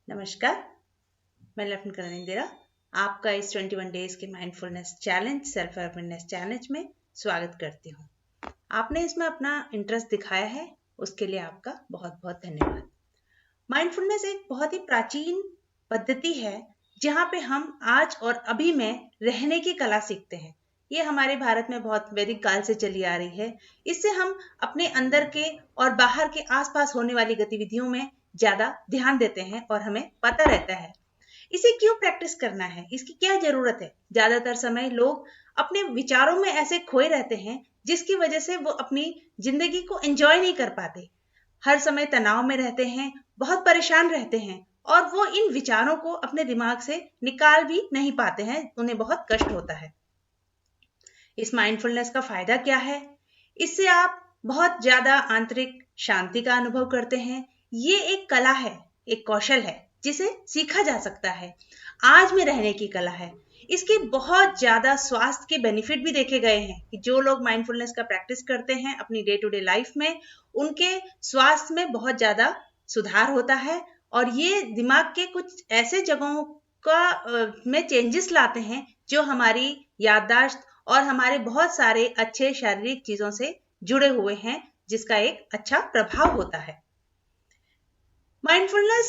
नमस्कार, मैं लेफ्टिनेंट इंदिरा आपका इस 21 डेज के mindfulness challenge self awareness challenge में स्वागत करती हूँ। आपने इसमें अपना इंटरेस्ट दिखाया है, उसके लिए आपका बहुत बहुत धन्यवाद। माइंडफुलनेस एक बहुत ही प्राचीन पद्धति है जहाँ पे हम आज और अभी में रहने की कला सीखते हैं। ये हमारे भारत में बहुत वैदिक काल से चली आ रही है। इससे हम अपने अंदर के और बाहर के आसपास होने वाली गतिविधियों में ज्यादा ध्यान देते हैं और हमें पता रहता है इसे क्यों प्रैक्टिस करना है, इसकी क्या जरूरत है। ज्यादातर समय लोग अपने विचारों में ऐसे खोए रहते हैं जिसकी वजह से वो अपनी जिंदगी को एंजॉय नहीं कर पाते। हर समय तनाव में रहते हैं, बहुत परेशान रहते हैं और वो इन विचारों को अपने दिमाग से निकाल भी नहीं पाते हैं, उन्हें बहुत कष्ट होता है। इस माइंडफुलनेस का फायदा क्या है? इससे आप बहुत ज्यादा आंतरिक शांति का अनुभव करते हैं। ये एक कला है, एक कौशल है जिसे सीखा जा सकता है। आज में रहने की कला है। इसके बहुत ज्यादा स्वास्थ्य के बेनिफिट भी देखे गए हैं कि जो लोग माइंडफुलनेस का प्रैक्टिस करते हैं अपनी डे टू डे लाइफ में, उनके स्वास्थ्य में बहुत ज्यादा सुधार होता है और ये दिमाग के कुछ ऐसे जगहों का में चेंजेस लाते हैं जो हमारी याददाश्त और हमारे बहुत सारे अच्छे शारीरिक चीजों से जुड़े हुए हैं, जिसका एक अच्छा प्रभाव होता है। माइंडफुलनेस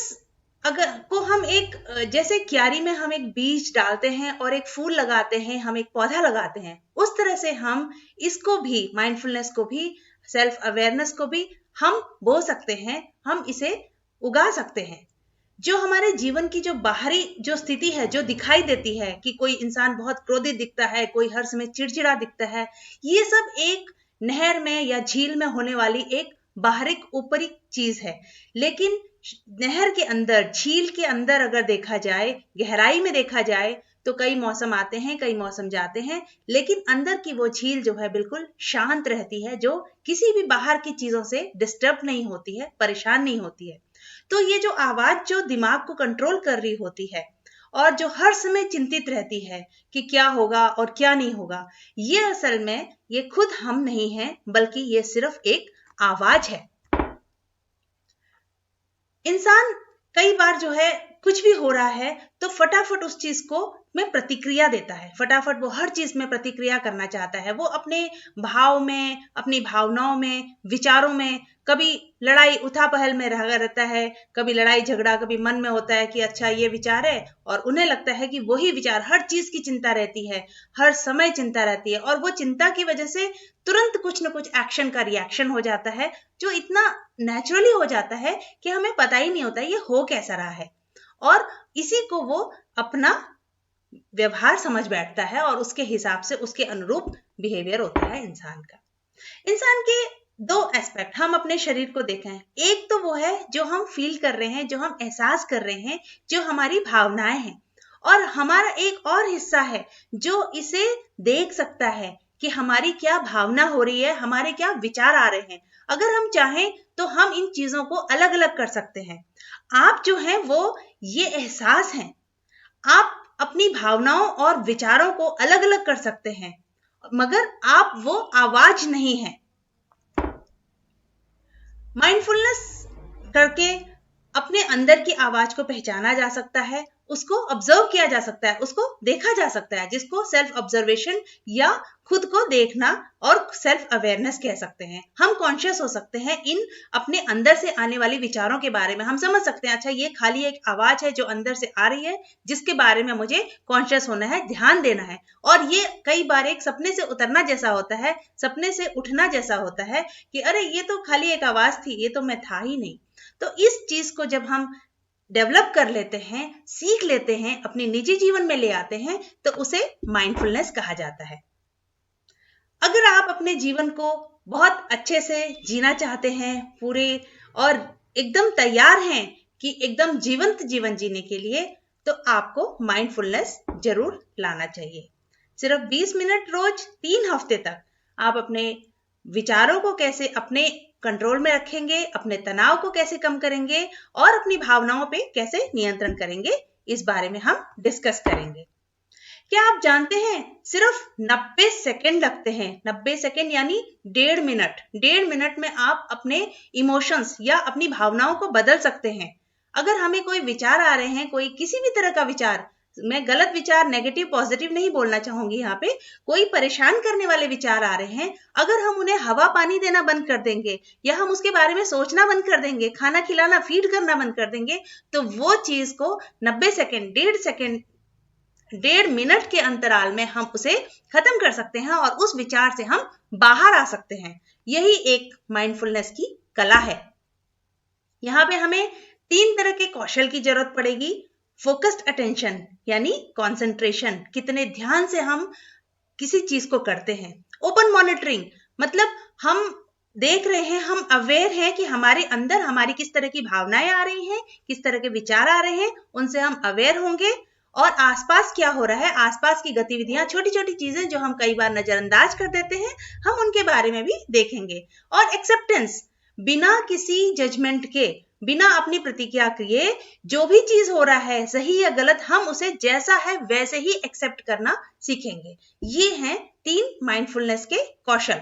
अगर को हम एक जैसे क्यारी में हम एक बीज डालते हैं और एक फूल लगाते हैं, हम एक पौधा लगाते हैं, उस तरह से हम इसको भी, माइंडफुलनेस को भी, सेल्फ अवेयरनेस को भी हम बो सकते हैं, हम इसे उगा सकते हैं। जो हमारे जीवन की जो बाहरी जो स्थिति है, जो दिखाई देती है कि कोई इंसान बहुत क्रोधित दिखता है, कोई हर समय चिड़चिड़ा दिखता है, ये सब एक नहर में या झील में होने वाली एक बाहरी ऊपरी चीज है। लेकिन नहर के अंदर, झील के अंदर अगर देखा जाए, गहराई में देखा जाए, तो कई मौसम आते हैं, कई मौसम जाते हैं, लेकिन अंदर की वो झील जो है बिल्कुल शांत रहती है, जो किसी भी बाहर की चीजों से डिस्टर्ब नहीं होती है, परेशान नहीं होती है। तो ये जो आवाज जो दिमाग को कंट्रोल कर रही होती है और जो हर समय चिंतित रहती है कि क्या होगा और क्या नहीं होगा, ये असल में ये खुद हम नहीं हैं, बल्कि ये सिर्फ एक आवाज है। इंसान कई बार जो है कुछ भी हो रहा है तो फटाफट उस चीज को में प्रतिक्रिया देता है, फटाफट वो हर चीज में प्रतिक्रिया करना चाहता है। वो अपने भाव में, अपनी भावनाओं में, विचारों में, कभी लड़ाई उथापहल में रहता है, कभी लड़ाई झगड़ा, कभी मन में होता है कि अच्छा ये विचार है, और उन्हें लगता है कि वही विचार, हर चीज की चिंता रहती है, हर समय चिंता रहती है, और वो चिंता की वजह से तुरंत कुछ न कुछ एक्शन का रिएक्शन हो जाता है, जो इतना नेचुरली हो जाता है कि हमें पता ही नहीं होता ये हो कैसा रहा है, और इसी को वो अपना व्यवहार समझ बैठता है और उसके हिसाब से उसके अनुरूप बिहेवियर होता है इंसान का। इंसान के दो एस्पेक्ट हम अपने शरीर को देखें, एक तो वो है जो हम फील कर रहे हैं, जो हम एहसास कर रहे हैं, जो हमारी भावनाएं हैं, और हमारा एक और हिस्सा है जो इसे देख सकता है कि हमारी क्या भावना हो रही है, हमारे क्या विचार आ रहे हैं। अगर हम चाहें तो हम इन चीजों को अलग अलग कर सकते हैं। आप जो हैं वो ये एहसास हैं, आप अपनी भावनाओं और विचारों को अलग अलग कर सकते हैं, मगर आप वो आवाज नहीं है। माइंडफुलनेस करके अपने अंदर की आवाज को पहचाना जा सकता है, उसको ऑब्जर्व किया जा सकता है, उसको देखा जा सकता है, जिसको सेल्फ ऑब्जर्वेशन या खुद को देखना और सेल्फ अवेयरनेस कह सकते हैं। हम कॉन्शियस हो सकते हैं इन अपने अंदर से आने वाली विचारों के बारे में। हम समझ सकते हैं अच्छा ये खाली एक आवाज है जो अंदर से आ रही है, जिसके बारे में मुझे कॉन्शियस होना है, ध्यान देना है। और ये कई बार एक सपने से उतरना जैसा होता है, सपने से उठना जैसा होता है कि अरे ये तो खाली एक आवाज थी, ये तो मैं था ही नहीं। तो इस चीज को जब हम डेवलप कर लेते हैं, सीख लेते हैं, अपने निजी जीवन में ले आते हैं, तो उसे माइंडफुलनेस कहा जाता है। अगर आप अपने जीवन को बहुत अच्छे से जीना चाहते हैं, पूरे और एकदम तैयार हैं कि एकदम जीवंत जीवन जीने के लिए, तो आपको माइंडफुलनेस जरूर लाना चाहिए। सिर्फ 20 मिनट रोज 3 हफ्ते तक आप अपने विचारों को कैसे अपने कंट्रोल में रखेंगे, अपने तनाव को कैसे कम करेंगे और अपनी भावनाओं पे कैसे नियंत्रण करेंगे, इस बारे में हम डिस्कस करेंगे। क्या आप जानते हैं सिर्फ 90 सेकेंड लगते हैं? 90 सेकेंड यानी 1.5 मिनट। 1.5 मिनट में आप अपने इमोशंस या अपनी भावनाओं को बदल सकते हैं। अगर हमें कोई विचार आ रहे हैं, कोई किसी भी तरह का विचार, मैं गलत विचार, नेगेटिव पॉजिटिव नहीं बोलना चाहूंगी यहाँ पे, कोई परेशान करने वाले विचार आ रहे हैं, अगर हम उन्हें हवा पानी देना बंद कर देंगे या हम उसके बारे में सोचना बंद कर देंगे, खाना खिलाना, फीड करना बंद कर देंगे, तो वो चीज को 90 सेकेंड, 1.5 मिनट के अंतराल में हम उसे खत्म कर सकते हैं और उस विचार से हम बाहर आ सकते हैं। यही एक माइंडफुलनेस की कला है। यहाँ पे हमें 3 तरह के कौशल की जरूरत पड़ेगी। फोकस्ड अटेंशन यानी कंसंट्रेशन, कितने ध्यान से हम किसी चीज को करते हैं। ओपन मॉनिटरिंग मतलब हम देख रहे हैं, हम अवेयर हैं कि हमारे अंदर हमारी किस तरह की भावनाएं आ रही हैं, किस तरह के विचार आ रहे हैं, उनसे हम अवेयर होंगे। और आसपास क्या हो रहा है, आसपास की गतिविधियां, छोटी छोटी चीजें जो हम कई बार नजरअंदाज कर देते हैं, हम उनके बारे में भी देखेंगे। और एक्सेप्टेंस, बिना किसी जजमेंट के, बिना अपनी प्रतिक्रिया किए, जो भी चीज हो रहा है सही या गलत, हम उसे जैसा है वैसे ही एक्सेप्ट करना सीखेंगे। ये हैं 3 माइंडफुलनेस के कौशल।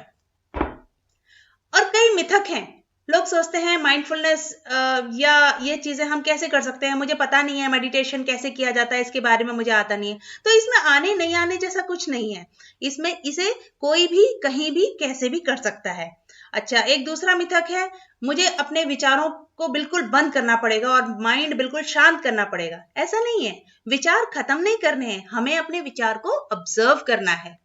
और कई मिथक हैं। लोग सोचते हैं माइंडफुलनेस या ये चीजें हम कैसे कर सकते हैं, मुझे पता नहीं है, मेडिटेशन कैसे किया जाता है, इसके बारे में मुझे आता नहीं है। तो इसमें आने नहीं आने जैसा कुछ नहीं है, इसमें इसे कोई भी कहीं भी कैसे भी कर सकता है। अच्छा, एक दूसरा मिथक है, मुझे अपने विचारों को बिल्कुल बंद करना पड़ेगा और माइंड बिल्कुल शांत करना पड़ेगा। ऐसा नहीं है, विचार खत्म नहीं करने हैं, हमें अपने विचार को ऑब्जर्व करना है।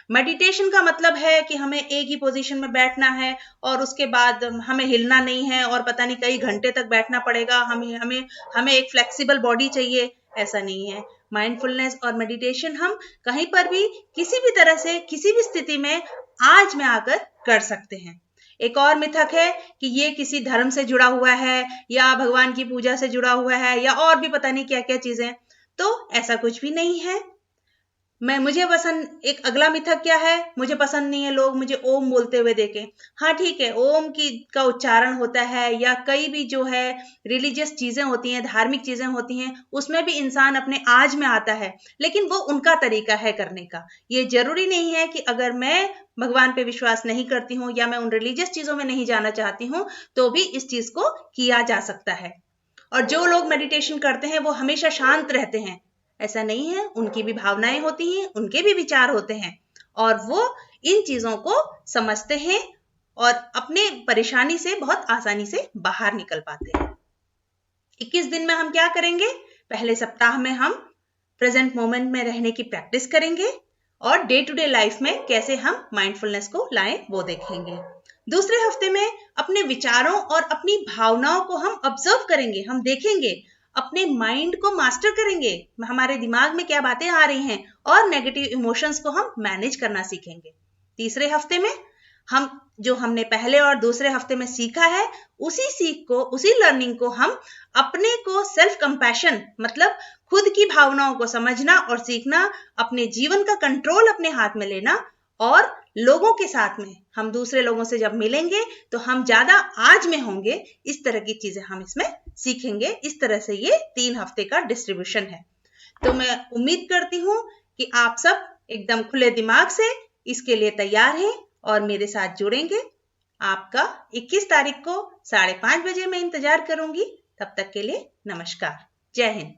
मेडिटेशन का मतलब है कि हमें एक ही पोजीशन में बैठना है और उसके बाद हमें हिलना नहीं है और पता नहीं कई घंटे तक बैठना पड़ेगा, हमें एक फ्लेक्सिबल बॉडी चाहिए। ऐसा नहीं है। माइंडफुलनेस और मेडिटेशन हम कहीं पर भी, किसी भी तरह से, किसी भी स्थिति में आज में आकर कर सकते हैं। एक और मिथक है कि ये किसी धर्म से जुड़ा हुआ है या भगवान की पूजा से जुड़ा हुआ है या और भी पता नहीं क्या क्या चीजें। तो ऐसा कुछ भी नहीं है। मुझे पसंद, एक अगला मिथक क्या है, मुझे पसंद नहीं है लोग मुझे ओम बोलते हुए देखें। हाँ ठीक है, ओम का उच्चारण होता है या कई भी जो है रिलीजियस चीजें होती हैं, धार्मिक चीजें होती हैं, उसमें भी इंसान अपने आज में आता है, लेकिन वो उनका तरीका है करने का। ये जरूरी नहीं है कि अगर मैं भगवान पे विश्वास नहीं करती हूँ या मैं उन रिलीजियस चीजों में नहीं जाना चाहती हूँ तो भी इस चीज को किया जा सकता है। और जो लोग मेडिटेशन करते हैं वो हमेशा शांत रहते हैं, ऐसा नहीं है, उनकी भी भावनाएं होती हैं, उनके भी विचार होते हैं और वो इन चीजों को समझते हैं और अपने परेशानी से बहुत आसानी से बाहर निकल पाते हैं। 21 दिन में हम क्या करेंगे, पहले सप्ताह में हम प्रेजेंट मोमेंट में रहने की प्रैक्टिस करेंगे और डे टू डे लाइफ में कैसे हम माइंडफुलनेस को लाएं वो देखेंगे। दूसरे हफ्ते में अपने विचारों और अपनी भावनाओं को हम ऑब्जर्व करेंगे, हम देखेंगे, अपने माइंड को मास्टर करेंगे, हमारे दिमाग में क्या बातें आ रही हैं और नेगेटिव इमोशंस को हम मैनेज करना सीखेंगे। तीसरे हफ्ते में हम जो हमने पहले और दूसरे हफ्ते में सीखा है, उसी सीख को, उसी लर्निंग को हम अपने को सेल्फ कंपैशन मतलब खुद की भावनाओं को समझना और सीखना, अपने जीवन का कंट्रोल अपने हाथ में लेना और लोगों के साथ में, हम दूसरे लोगों से जब मिलेंगे तो हम ज्यादा आज में होंगे, इस तरह की चीजें हम इसमें सीखेंगे। इस तरह से ये 3 हफ्ते का डिस्ट्रीब्यूशन है। तो मैं उम्मीद करती हूं कि आप सब एकदम खुले दिमाग से इसके लिए तैयार हैं और मेरे साथ जुड़ेंगे। आपका 21 तारीख को 5:30 बजे मैं इंतजार करूंगी। तब तक के लिए नमस्कार, जय हिंद।